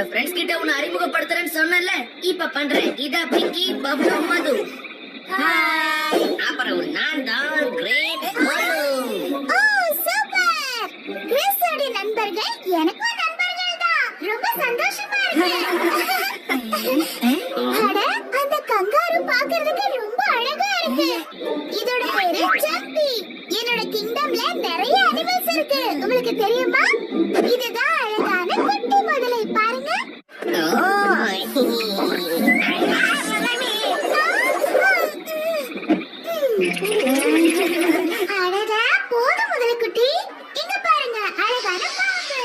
Friends கிட்ட உன்னை அறிமுகப்படுத்துறேன்னு சொன்னல, இப்ப பண்றேன். இதா பிங்கி, பப்ளு, மது. ஹாய். அப்புறம் நான் தான் கிரேட் மது. ஓ சூப்பர். கிறிஸோட நண்பர்கள் எனக்கும் நண்பர்கள் தான். ரொம்ப சந்தோஷமா இருக்கு. அட, அந்த கங்காரு பார்க்கிறதுக்கு ரொம்ப அழகா இருக்கு. இதோட பேரு ஜம்பி. என்னோட கிங்டம்ல நிறைய அனிமல்ஸ் இருக்கு. உங்களுக்கு தெரியுமா? இதுதான் அழகான குட்டி முதலை. பாருங்க. அடடா, போதும் முதலை குட்டி. இங்க பாருங்க, அழகான பாம்பு.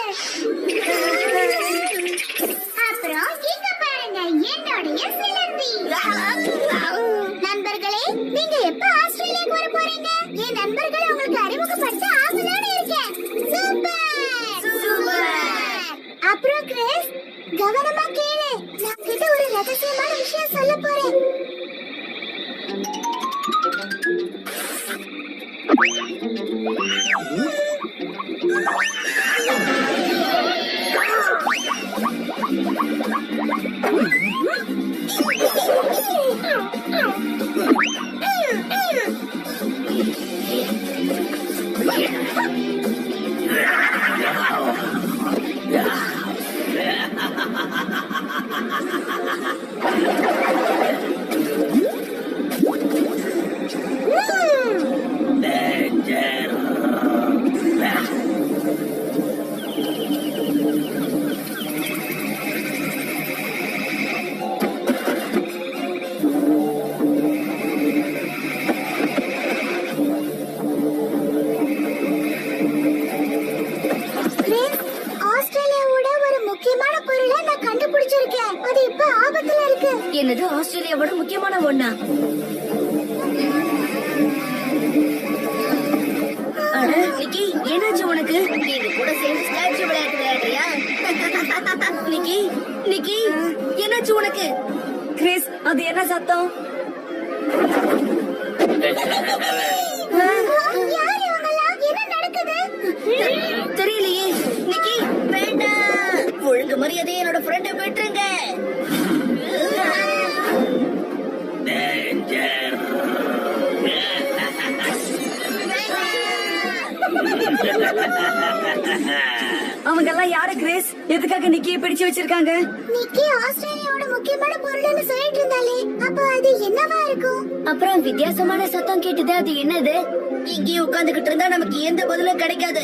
அப்புறம் இங்க பாருங்க, என்னுடைய சிலந்தி. நண்பர்களே, நீங்க எப்ப ஆஸ்திரேலியாக்கு வர போறீங்க? என் நண்பர்களை உங்களுக்கு அறிமுகப்படுத்த ஆவலோட இருக்கேன். சூப்பர். அப்புறம் கிறிஸ், கவனமா கேளு. நான் கிட்ட ஒரு ரகசியமான விஷயம் சொல்ல போறேன். என்னது, ஆஸ்திரேலியாவோட முக்கியமான ஒண்ணா? அட நிக்கி, என்னாச்சு உனக்கு? இது கூட சேர்ந்து ஸ்டாச்சு விளையாட்டு விளையாடுறியா? நிக்கி, நிக்கி, என்னாச்சு உனக்கு? கிறிஸ், அது என்ன சத்தம்? தெரியலையே. நிக்கி, வேண்டாம். ஒழுங்கு மரியாதையை என்னோட ஃப்ரெண்டை விட்டுருங்க. அவங்க எல்லாம் யாரு கிறிஸ்? எதுக்காக நிக்கிய பிடிச்சு வச்சிருக்காங்க? நிக்கி ஆஸ்திரேலியாவோட முக்கியமான பொருள்னு சொல்லிட்டு இருந்தாலே, அப்ப அது என்னவா இருக்கும்? அப்புறம் வித்தியாசமான சத்தம் கேட்டது. அது என்னது? இங்கேயே உட்கார்ந்துகிட்டு இருந்தா நமக்கு எந்த பதிலும் கிடைக்காது.